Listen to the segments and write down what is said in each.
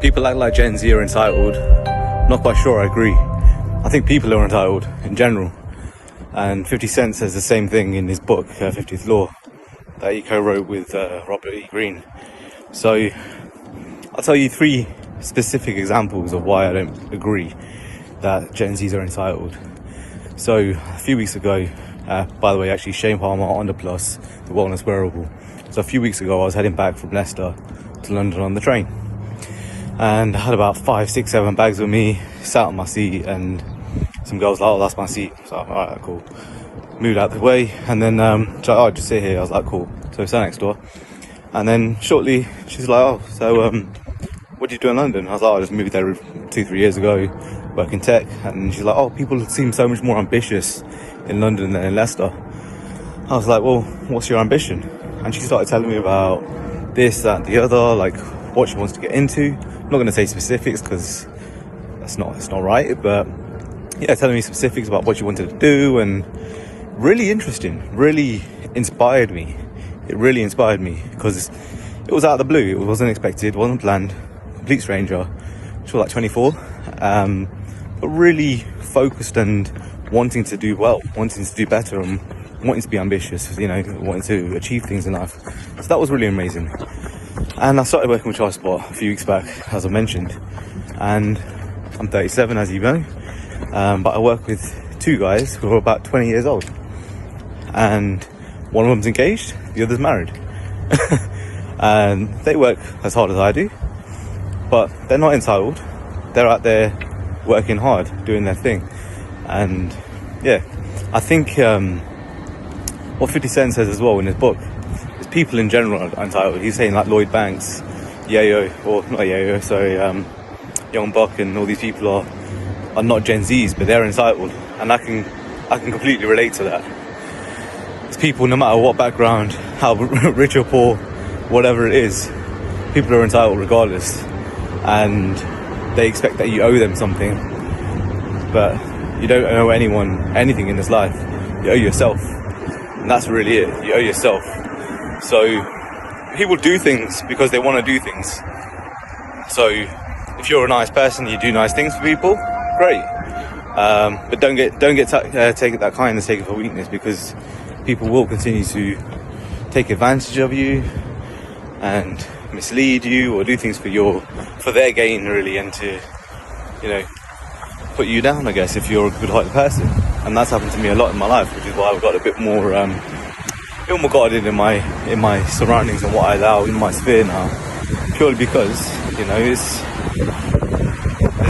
People act like Gen Z are entitled. Not quite sure I agree. I think people are entitled in general. And 50 Cent says the same thing in his book, 50th Law, that he co-wrote with Robert E. Greene. So I'll tell you 3 specific examples of why I don't agree that Gen Zs are entitled. So a few weeks ago, by the way, actually Shane Palmer, ONDA Plus, the wellness wearable. So a few weeks ago I was heading back from Leicester to London on the train. And I had about 5, 6, 7 bags with me, sat on my seat, and some girls like, oh, that's my seat. So I'm like, alright, cool. Moved out the way, and then she's like, oh, just sit here. I was like, cool. So we sat next door. And then shortly, she's like, oh, so what do you do in London? I was like, oh, I just moved there 2-3 years ago, work in tech. And she's like, oh, people seem so much more ambitious in London than in Leicester. I was like, well, what's your ambition? And she started telling me about this, that, the other, like what she wants to get into. I'm not going to say specifics because it's not right, but yeah, telling me specifics about what she wanted to do, and really interesting, really inspired me. It really inspired me because it was out of the blue. It wasn't expected, wasn't planned. Complete stranger. She was like 24, but really focused and wanting to do well, wanting to do better, and wanting to be ambitious, you know, wanting to achieve things in life. So that was really amazing. And I started working with Transport a few weeks back, as I mentioned, and I'm 37, as you know, but I work with 2 guys who are about 20 years old, and one of them's engaged, the other's married. And they work as hard as I do, but they're not entitled. They're out there working hard, doing their thing. And yeah, I think what 50 Cent says as well in his book is people in general are entitled. He's saying like Lloyd Banks, Yayo, or not Yayo, sorry, Young Buck, and all these people are not Gen Zs, but they're entitled, and I can completely relate to that. It's people, no matter what background, how rich or poor, whatever it is, people are entitled regardless, and they expect that you owe them something, but you don't owe anyone anything in this life. You owe yourself, and that's really it. You owe yourself. So people do things because they want to do things. So if you're a nice person, you do nice things for people, great. But don't get take that kindness taken for weakness, because people will continue to take advantage of you and mislead you or do things for their gain, really, and to, you know, put you down, I guess, if you're a good-hearted person. And that's happened to me a lot in my life, which is why I've got a bit more guarded in my surroundings and what I allow in my sphere now, purely because, you know,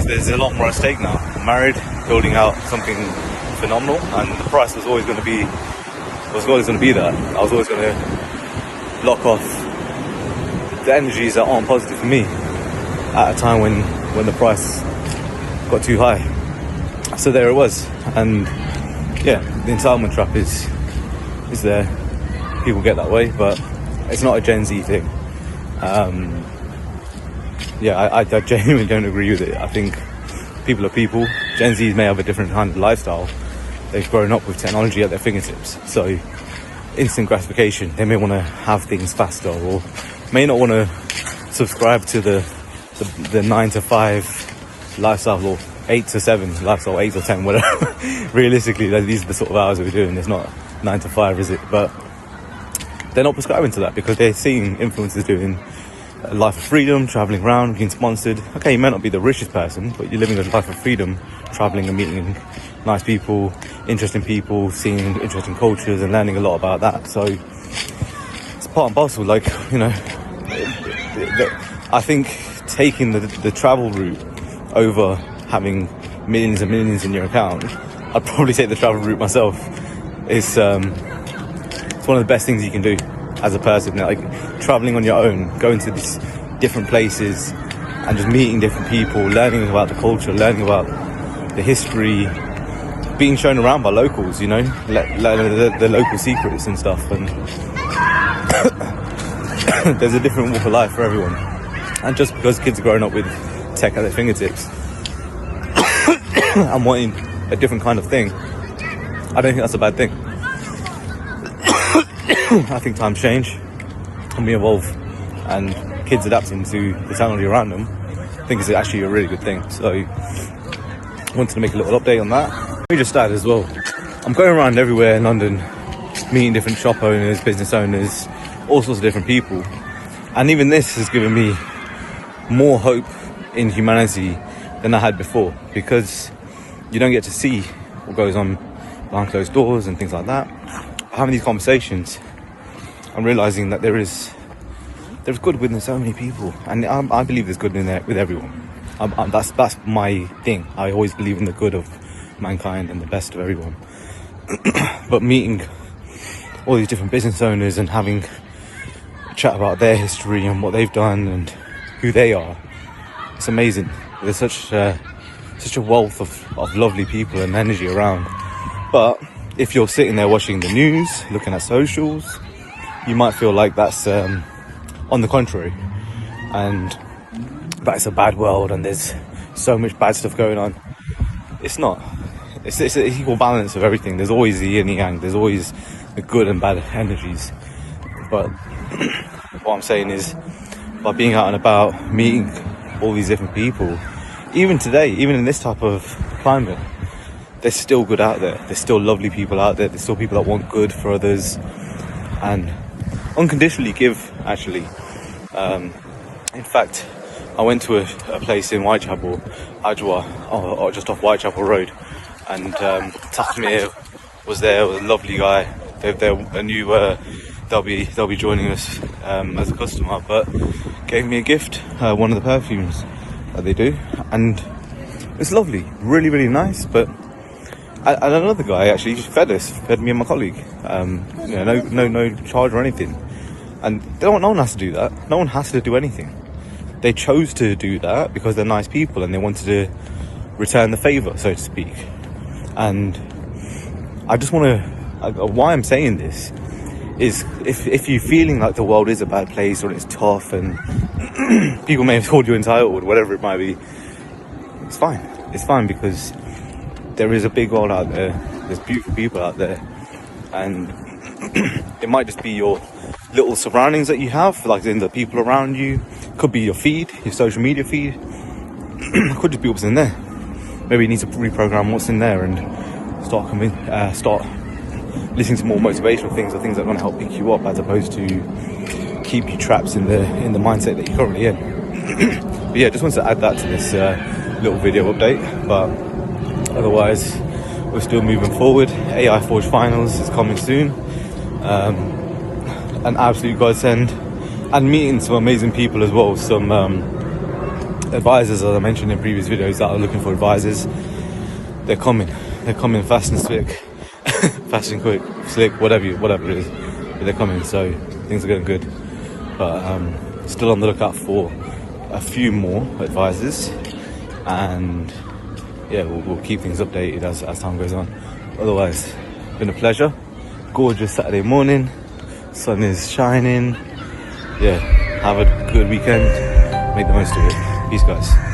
there's a lot more at stake now. I'm married, building out something phenomenal, and the price was always going to be that. I was always going to lock off the energies that aren't positive for me at a time when the price got too high. So there it was. And yeah, the entitlement trap is there. People get that way, but it's not a Gen Z thing. I genuinely don't agree with it. I think people are people. Gen Zs may have a different kind of lifestyle. They've grown up with technology at their fingertips, so instant gratification. They may want to have things faster, or may not want to subscribe to the 9 to 5 lifestyle, or 8 to 7 lifestyle, 8 or 10, whatever. Realistically, these are the sort of hours we're doing. It's not 9 to 5, is it? But they're not prescribing to that because they're seeing influencers doing a life of freedom, traveling around, being sponsored. Okay, you may not be the richest person, but you're living a life of freedom, traveling and meeting nice people, interesting people, seeing interesting cultures and learning a lot about that. So it's part and parcel, like, you know, I think taking the travel route over having millions and millions in your account, I'd probably take the travel route myself. It's one of the best things you can do as a person, like traveling on your own, going to these different places and just meeting different people, learning about the culture, learning about the history, being shown around by locals, you know, the local secrets and stuff. And there's a different walk of life for everyone. And just because kids are growing up with tech at their fingertips and wanting a different kind of thing, I don't think that's a bad thing. I think times change and we evolve, and kids adapting to the technology around them I think it's actually a really good thing. So I wanted to make a little update on that. Let me just add as well, I'm going around everywhere in London, meeting different shop owners, business owners, all sorts of different people. And even this has given me more hope in humanity than I had before, because you don't get to see what goes on behind closed doors and things like that. Having these conversations, I'm realizing that there's good within so many people, and I believe there's good in there with everyone. That's my thing. I always believe in the good of mankind and the best of everyone. But meeting all these different business owners and having a chat about their history and what they've done and who they are, it's amazing. There's such a wealth of lovely people and energy around. But if you're sitting there watching the news, looking at socials, you might feel like that's on the contrary, and that it's a bad world and there's so much bad stuff going on. It's not. It's an equal balance of everything. There's always the yin and yang. There's always the good and bad energies. But what I'm saying is, by being out and about, meeting all these different people, even today, even in this type of climate, there's still good out there. There's still lovely people out there. There's still people that want good for others and unconditionally give, actually. In fact, I went to a place in Whitechapel, Ajwa, or just off Whitechapel Road, and Takmir was there, was a lovely guy. I knew they'll be joining us as a customer, but gave me a gift, one of the perfumes that they do, and it's lovely, really, really nice. But and another guy actually fed me and my colleague, no charge or anything. And no one has to do that. No one has to do anything. They chose to do that because they're nice people and they wanted to return the favour, so to speak. And I just want to, why I'm saying this is, if you're feeling like the world is a bad place or it's tough and people may have called you entitled, whatever it might be, it's fine. It's fine, because there is a big world out there. There's beautiful people out there, and it might just be your little surroundings that you have, like in the people around you. Could be your feed, your social media feed. Could just be what's in there. Maybe you need to reprogram what's in there and start listening to more motivational things, or things that are going to help pick you up, as opposed to keep you trapped in the mindset that you're currently in. But yeah, just wanted to add that to this little video update. But otherwise, we're still moving forward. AI Forge Finals is coming soon. An absolute godsend, and meeting some amazing people as well. Some advisors, as I mentioned in previous videos, that are looking for advisors. They're coming fast and slick, fast and quick, slick, whatever it is. But they're coming, so things are going good. But still on the lookout for a few more advisors, and yeah, we'll keep things updated as time goes on. Otherwise, it's been a pleasure. Gorgeous Saturday morning, sun is shining. Yeah, have a good weekend, make the most of it. Peace, guys.